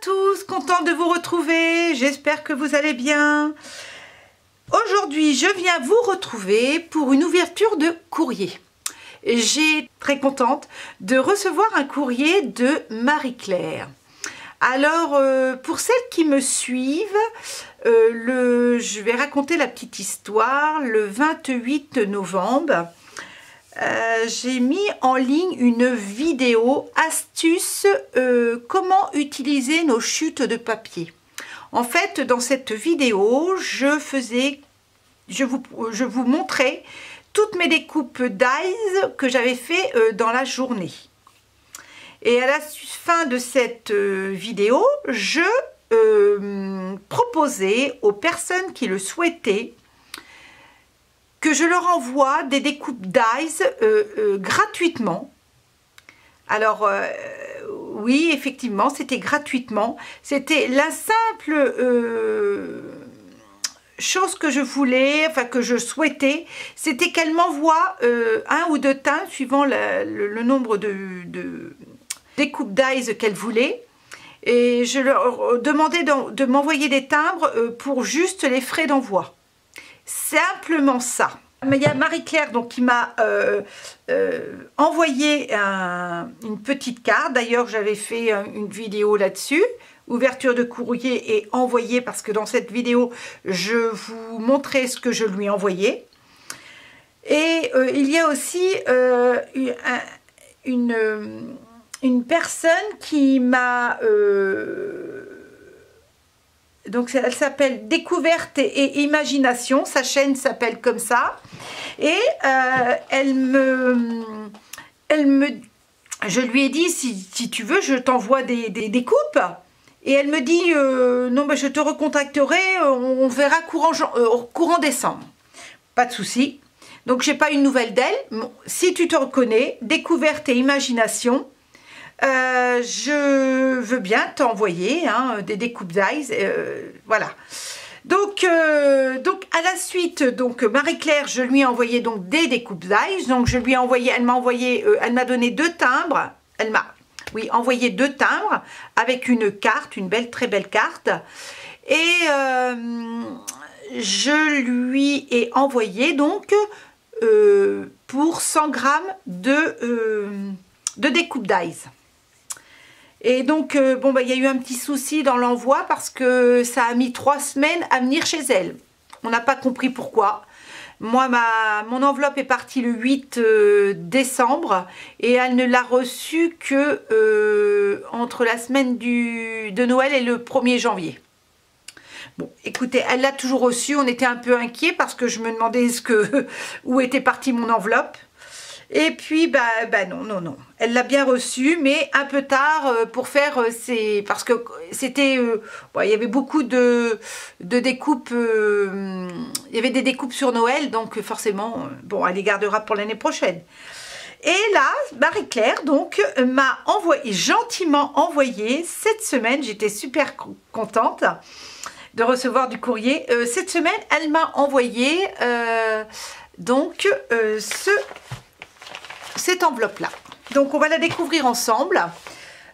tous, contente de vous retrouver, j'espère que vous allez bien. Aujourd'hui, je viens vous retrouver pour une ouverture de courrier. J'ai très contente de recevoir un courrier de Marie-Claire. Alors, pour celles qui me suivent, je vais raconter la petite histoire. Le 28 novembre, j'ai mis en ligne une vidéo astuce comment utiliser nos chutes de papier. En fait, dans cette vidéo, je vous montrais toutes mes découpes dies que j'avais fait dans la journée. Et à la fin de cette vidéo, je proposais aux personnes qui le souhaitaient que je leur envoie des découpes dies gratuitement. Alors, oui, effectivement, c'était gratuitement. C'était la simple chose que je voulais, enfin que je souhaitais, c'était qu'elle m'envoie un ou deux timbres suivant le nombre de découpes dies qu'elle voulait. Et je leur demandais de m'envoyer des timbres pour juste les frais d'envoi. Simplement ça. Mais il y a Marie-Claire donc qui m'a envoyé une petite carte. D'ailleurs, j'avais fait une vidéo là-dessus. Ouverture de courrier et envoyé, parce que dans cette vidéo, je vous montrais ce que je lui ai envoyé. Et il y a aussi une personne qui m'a... donc elle s'appelle Découverte et Imagination, sa chaîne s'appelle comme ça. Et je lui ai dit, si tu veux, je t'envoie des découpes. Et elle me dit, non, ben, je te recontacterai, on verra courant décembre. Pas de souci. Donc, j'ai pas une nouvelle d'elle. Bon, si tu te reconnais, Découverte et Imagination, je veux bien t'envoyer des découpes dies. Voilà. Donc, à la suite, donc Marie-Claire, je lui ai envoyé donc des découpes dies. Donc, je lui ai envoyé, elle m'a donné deux timbres. Elle m'a envoyé deux timbres avec une carte, une très belle carte. Et je lui ai envoyé donc pour 100 grammes de découpes dies. Et donc, bon, bah, il y a eu un petit souci dans l'envoi parce que ça a mis 3 semaines à venir chez elle. On n'a pas compris pourquoi. Moi, mon enveloppe est partie le 8 décembre et elle ne l'a reçue que entre la semaine de Noël et le 1er janvier. Bon, écoutez, elle l'a toujours reçue. On était un peu inquiets parce que je me demandais où était partie mon enveloppe. Et puis, bah non. Elle l'a bien reçue, mais un peu tard pour faire parce que c'était... il y avait beaucoup de découpes... il y avait des découpes sur Noël, donc forcément, bon, elle les gardera pour l'année prochaine. Et là, Marie-Claire, donc, m'a gentiment envoyé cette semaine, j'étais super contente de recevoir du courrier. Cette semaine, elle m'a envoyé cette enveloppe-là. Donc, on va la découvrir ensemble.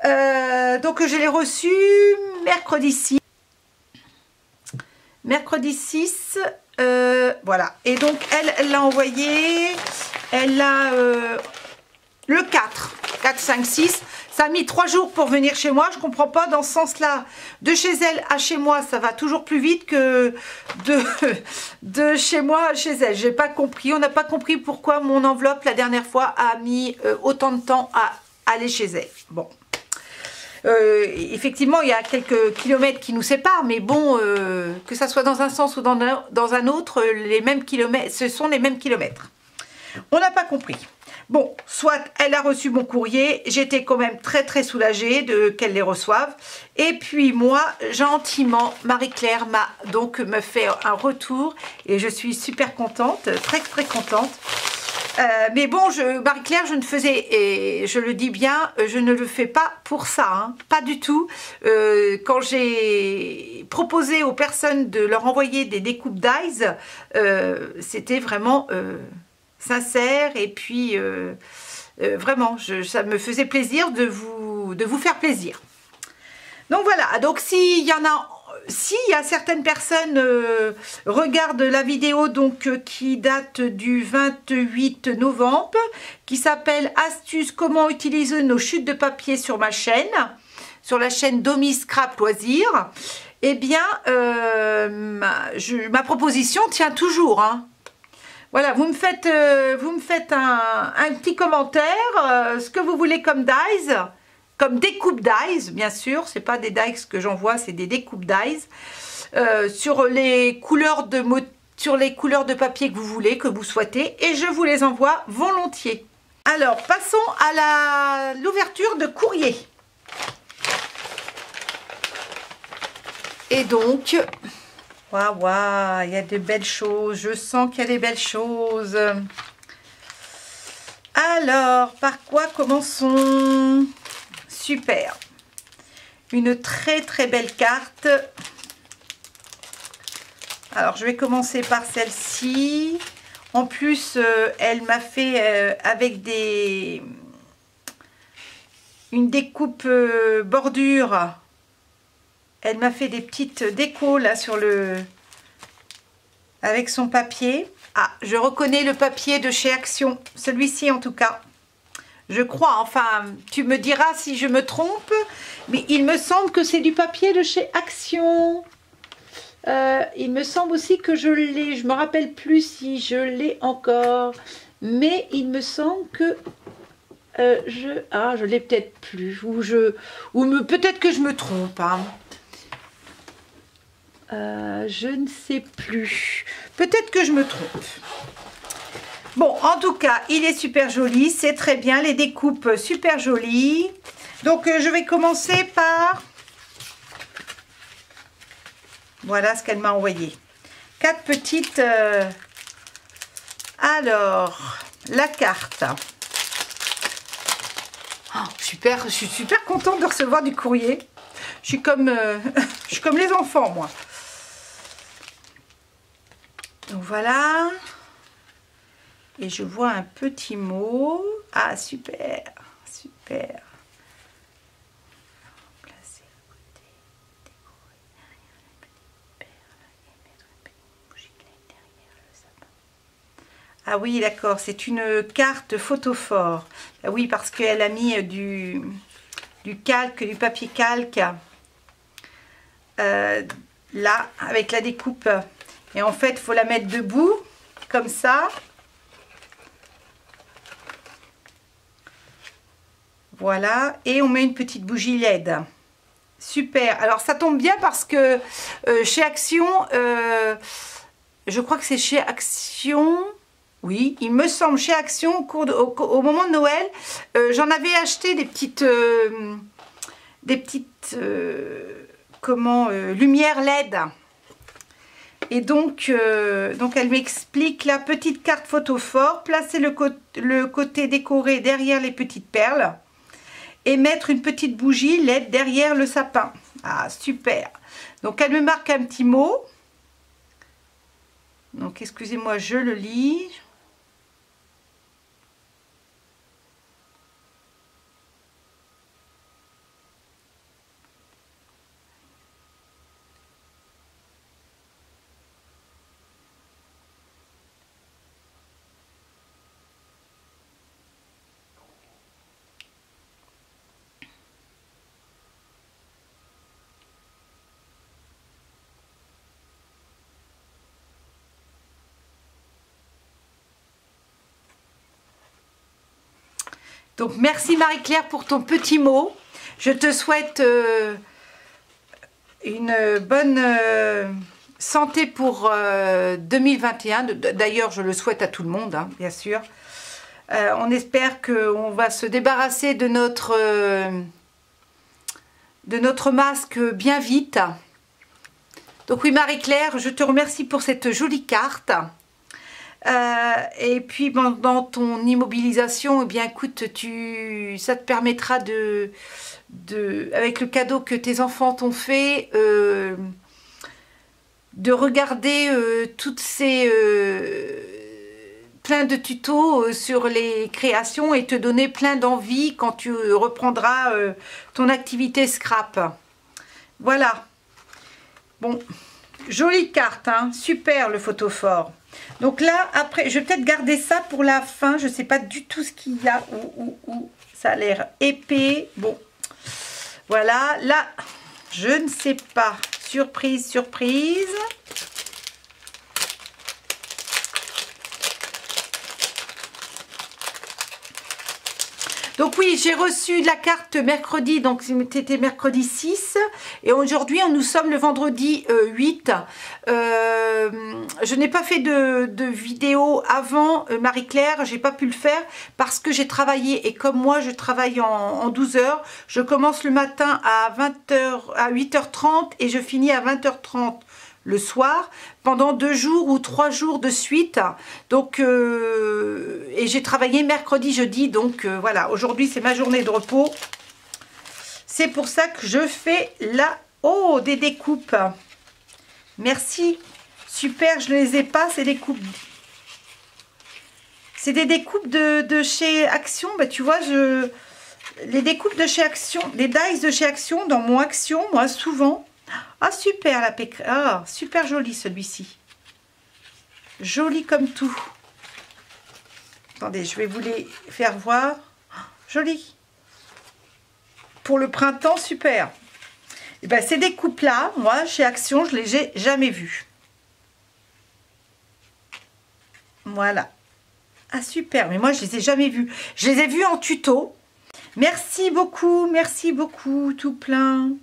Donc, je l'ai reçue mercredi 6. Mercredi 6, voilà. Et donc, elle l'a envoyé, elle a le 4, 5, 6. Ça a mis 3 jours pour venir chez moi. Je comprends pas dans ce sens-là. De chez elle à chez moi, ça va toujours plus vite que de chez moi à chez elle. J'ai pas compris. On n'a pas compris pourquoi mon enveloppe la dernière fois a mis autant de temps à aller chez elle. Bon. Effectivement, il y a quelques kilomètres qui nous séparent, mais bon, que ça soit dans un sens ou dans un autre, les mêmes kilomètres, ce sont les mêmes kilomètres. On n'a pas compris. Bon, soit elle a reçu mon courrier, j'étais quand même très soulagée qu'elle les reçoive. Et puis moi, gentiment, Marie-Claire me fait un retour et je suis super contente, très contente. Mais bon, Marie-Claire, je ne faisais, et je le dis bien, je ne le fais pas pour ça, hein, pas du tout. Quand j'ai proposé aux personnes de leur envoyer des découpes dies, c'était vraiment sincère et puis vraiment, ça me faisait plaisir de vous faire plaisir. Donc voilà, donc s'il y en a... Si il y a certaines personnes regardent la vidéo donc qui date du 28 novembre, qui s'appelle Astuce comment utiliser nos chutes de papier sur ma chaîne, sur la chaîne Domi Scrap Loisirs, eh bien ma proposition tient toujours. Hein. Voilà, vous me faites un petit commentaire, ce que vous voulez comme dies. Comme découpe dies, bien sûr, c'est pas des dies que j'envoie, c'est des découpes dies sur les couleurs de papier que vous voulez, que vous souhaitez, et je vous les envoie volontiers. Alors, passons à l'ouverture de courrier. Et donc, waouh, waouh, il y a de belles choses, je sens qu'il y a des belles choses. Alors, par quoi commençons ? Super, une très très belle carte. Alors je vais commencer par celle-ci. En plus elle m'a fait avec une découpe bordure. Elle m'a fait des petites décos là sur avec son papier. Ah, je reconnais le papier de chez Action, celui-ci en tout cas. Je crois, enfin, tu me diras si je me trompe, mais il me semble que c'est du papier de chez Action. Il me semble aussi que je l'ai, je me rappelle plus si je l'ai encore, mais il me semble que je l'ai peut-être plus, peut-être que je me trompe. Hein. Je ne sais plus. Peut-être que je me trompe. Bon, en tout cas, il est super joli, c'est très bien, les découpes super jolies. Donc, je vais commencer par... Voilà ce qu'elle m'a envoyé. 4 petites... Alors, la carte. Oh, super, je suis super contente de recevoir du courrier. Je suis comme les enfants, moi. Donc, voilà... Et je vois un petit mot. Ah, super, super. Placer à côté, décorer derrière les petites perles et mettre une petite bougie derrière le sapin. Ah oui, d'accord, c'est une carte photophore. Ah oui, parce qu'elle a mis du calque, du papier calque. Là, avec la découpe. Et en fait, il faut la mettre debout, comme ça. Voilà, et on met une petite bougie LED. Super. Alors, ça tombe bien parce que chez Action, je crois que c'est chez Action, oui, il me semble, chez Action, au moment de Noël, j'en avais acheté des petites lumières LED. Et donc elle m'explique la petite carte photophore, placer le côté décoré derrière les petites perles. Et mettre une petite bougie LED derrière le sapin. Ah, super. Donc, elle me marque un petit mot. Donc, excusez-moi, je le lis. Donc, merci Marie-Claire pour ton petit mot. Je te souhaite une bonne santé pour 2021. D'ailleurs, je le souhaite à tout le monde, hein, bien sûr. On espère qu'on va se débarrasser de notre masque bien vite. Donc oui, Marie-Claire, je te remercie pour cette jolie carte. Et puis dans ton immobilisation, eh bien écoute, ça te permettra avec le cadeau que tes enfants t'ont fait, de regarder toutes ces plein de tutos sur les créations et te donner plein d'envie quand tu reprendras ton activité scrap. Voilà. Bon, jolie carte, hein, super le photophore. Donc là, après, je vais peut-être garder ça pour la fin. Je ne sais pas du tout ce qu'il y a. Ça a l'air épais. Bon, voilà. Là, je ne sais pas. Surprise, surprise. Donc oui, j'ai reçu la carte mercredi, donc c'était mercredi 6. Et aujourd'hui, nous sommes le vendredi 8. Je n'ai pas fait de vidéo avant Marie-Claire, j'ai pas pu le faire parce que j'ai travaillé. Et comme moi, je travaille en 12 heures, je commence le matin à 20h, à 8h30 et je finis à 20h30. Le soir, pendant 2 jours ou 3 jours de suite. Donc, et j'ai travaillé mercredi, jeudi. Donc, voilà, aujourd'hui, c'est ma journée de repos. C'est pour ça que je fais oh, des découpes. Merci. Super, je ne les ai pas, c'est des coupes. C'est des découpes de chez Action. Bah, tu vois, les découpes de chez Action, les dies de chez Action, dans mon Action, moi, souvent... Ah, super, la pécresse. Ah, super joli celui-ci. Joli comme tout. Attendez, je vais vous les faire voir. Joli. Pour le printemps, super. Et ben, ces découpes-là, moi, chez Action, je les ai jamais vues. Voilà. Ah, super. Mais moi, je les ai jamais vues. Je les ai vues en tuto. Merci beaucoup, tout plein.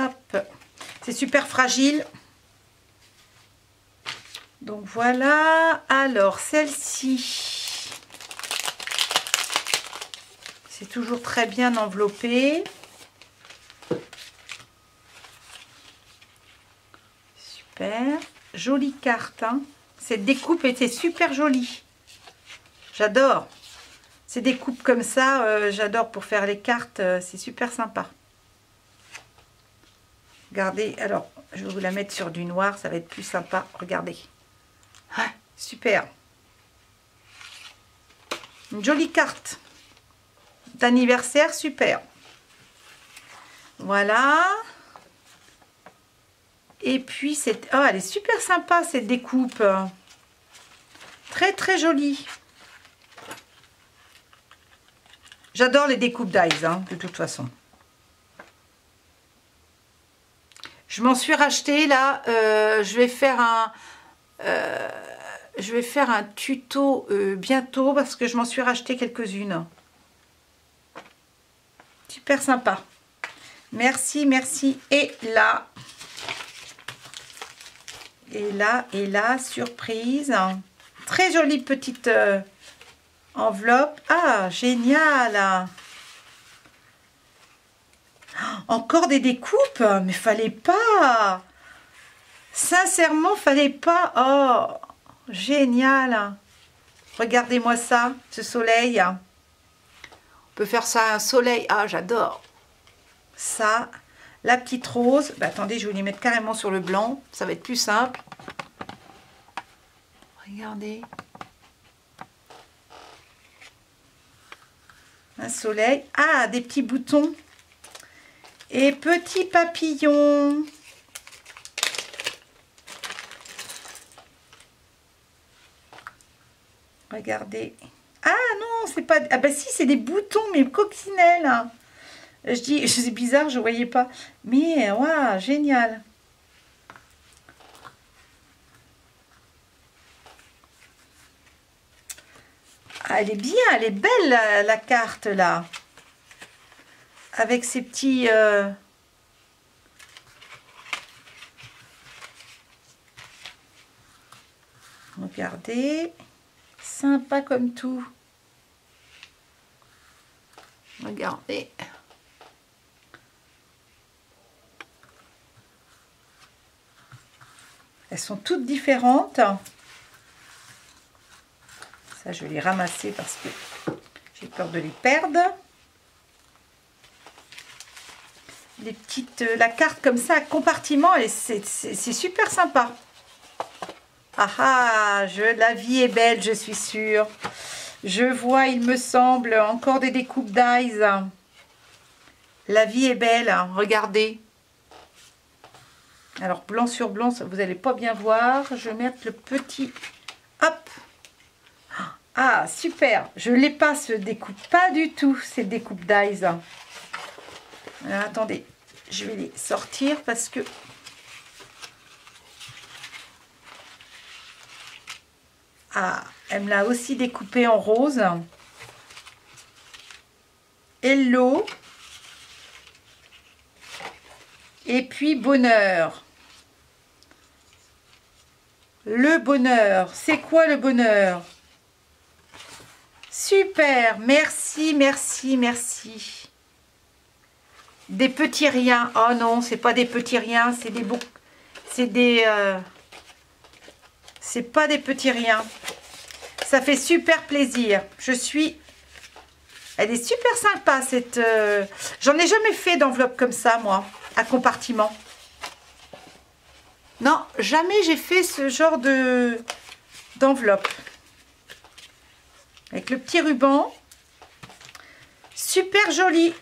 Hop, c'est super fragile. Donc voilà. Alors celle-ci, c'est toujours très bien enveloppé. Super. Jolie carte. Hein. Cette découpe était super jolie. J'adore. Ces découpes comme ça, j'adore pour faire les cartes. C'est super sympa. Regardez, alors, je vais vous la mettre sur du noir, ça va être plus sympa. Regardez. Ah, super. Une jolie carte d'anniversaire, super. Voilà. Et puis, oh, elle est super sympa, cette découpe. Très, très jolie. J'adore les découpes dies, hein, de toute façon. Je m'en suis racheté là, je vais faire un tuto bientôt parce que je m'en suis racheté quelques-unes. Super sympa. Merci, merci. Et là, surprise. Très jolie petite enveloppe. Ah, génial. Encore des découpes, mais fallait pas. Sincèrement, fallait pas. Oh, génial. Regardez-moi ça, ce soleil. On peut faire ça un soleil. Ah, j'adore. Ça, la petite rose. Bah, attendez, je vais lui mettre carrément sur le blanc. Ça va être plus simple. Regardez. Un soleil. Ah, des petits boutons. Et petit papillon. Regardez. Ah non, c'est pas... Ah bah si, c'est des boutons, mais coccinelles. Je dis, c'est bizarre, je voyais pas. Mais, waouh, génial. Ah, elle est bien, elle est belle, la carte, là. Avec ces petits... Regardez. Sympa comme tout. Regardez. Elles sont toutes différentes. Ça, je vais les ramasser parce que j'ai peur de les perdre. les petites, la carte comme ça, compartiment, et c'est super sympa. Ah ah, la vie est belle, je suis sûre. Je vois, il me semble, encore des découpes d'eyes. La vie est belle, hein, regardez. Alors, blanc sur blanc, vous n'allez pas bien voir. Je vais mettre le petit... Hop. Ah, super. Je ne l'ai pas, ce découpe. Pas du tout, ces découpes d'eyes. Alors, attendez. Je vais les sortir parce que... Ah, elle me l'a aussi découpé en rose. Hello. Et puis, bonheur. Le bonheur. C'est quoi le bonheur? Super. Merci, merci, merci. Des petits riens. Oh non, c'est pas des petits riens. C'est des... C'est pas des petits riens. Ça fait super plaisir. Elle est super sympa, cette... J'en ai jamais fait d'enveloppe comme ça, moi, à compartiment. Non, jamais j'ai fait ce genre d'enveloppe. Avec le petit ruban. Super joli.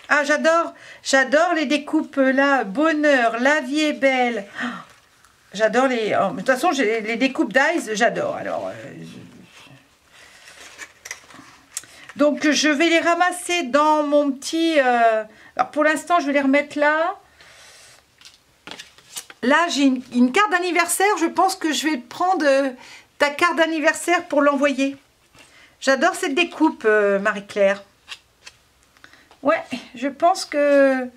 Ah, j'adore les découpes là. Bonheur, la vie est belle. J'adore les... Oh, de toute façon, les découpes d'eyes, j'adore. Alors, donc, je vais les ramasser dans mon petit... Alors, pour l'instant, je vais les remettre là. Là, j'ai une carte d'anniversaire. Je pense que je vais prendre ta carte d'anniversaire pour l'envoyer. J'adore cette découpe, Marie-Claire. Ouais, je pense que...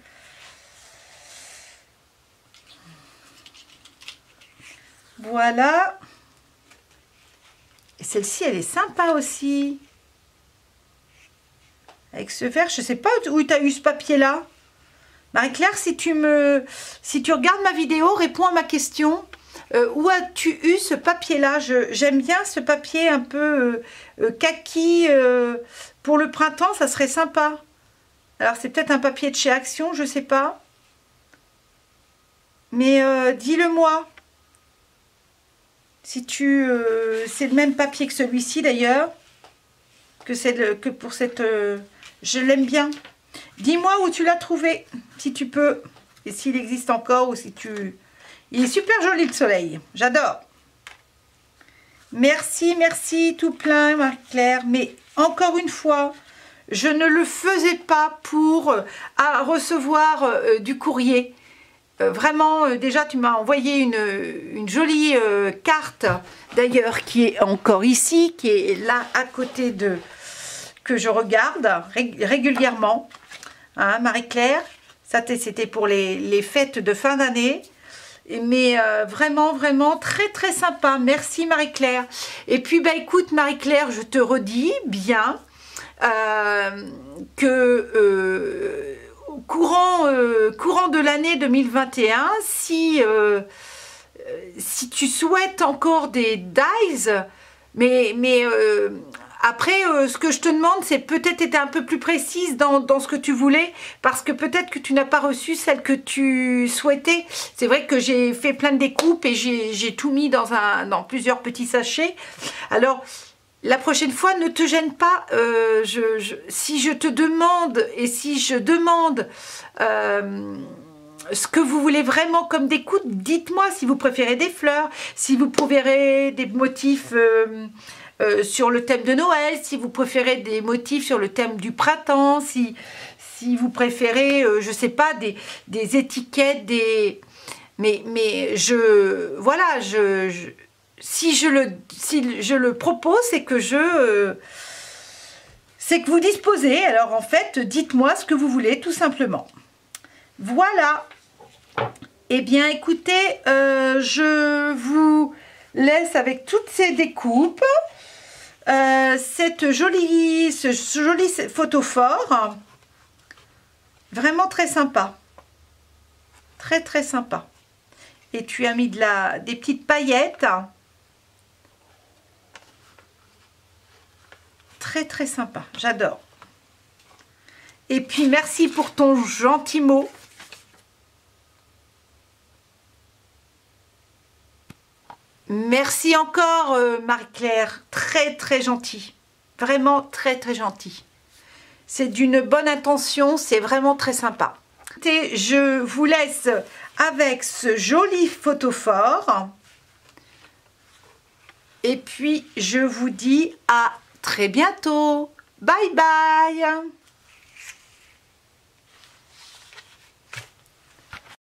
Voilà. Et celle-ci, elle est sympa aussi. Avec ce vert, je ne sais pas où tu as eu ce papier-là. Marie-Claire, si tu regardes ma vidéo, réponds à ma question. Où as-tu eu ce papier-là? J'aime bien ce papier un peu kaki. Pour le printemps, ça serait sympa. Alors, c'est peut-être un papier de chez Action, je ne sais pas. Mais dis-le-moi. Si c'est le même papier que celui-ci d'ailleurs. Que pour cette... je l'aime bien. Dis-moi où tu l'as trouvé, si tu peux. Et s'il existe encore, ou si tu... Il est super joli, le soleil. J'adore. Merci, merci, tout plein, Marie-Claire. Mais encore une fois, je ne le faisais pas pour recevoir du courrier. Vraiment, déjà, tu m'as envoyé une jolie carte, d'ailleurs, qui est encore ici, qui est là, à côté de... que je regarde régulièrement. Hein, Marie-Claire, ça c'était pour les fêtes de fin d'année. Mais vraiment, vraiment très, très sympa. Merci, Marie-Claire. Et puis, bah, écoute, Marie-Claire, je te redis bien que... courant de l'année 2021, si tu souhaites encore des dies, mais après, ce que je te demande, c'est peut-être être un peu plus précise dans ce que tu voulais, parce que peut-être que tu n'as pas reçu celle que tu souhaitais. C'est vrai que j'ai fait plein de découpes et j'ai tout mis dans plusieurs petits sachets. Alors, la prochaine fois, ne te gêne pas. Si je te demande et si je demande ce que vous voulez vraiment comme découpe, dites-moi si vous préférez des fleurs, si vous préférez des motifs sur le thème de Noël, si vous préférez des motifs sur le thème du printemps, si vous préférez, je sais pas, des étiquettes, mais voilà, si je le propose, c'est que c'est que vous disposez. Alors en fait, dites-moi ce que vous voulez, tout simplement. Voilà. Eh bien, écoutez, je vous laisse avec toutes ces découpes, ce joli photophore, vraiment très sympa, très très sympa. Et tu as mis des petites paillettes. Très très sympa, j'adore. Et puis merci pour ton gentil mot. Merci encore Marie-Claire, très très gentil, vraiment très très gentil. C'est d'une bonne intention, c'est vraiment très sympa. Et je vous laisse avec ce joli photophore. Et puis je vous dis à très bientôt. Bye bye.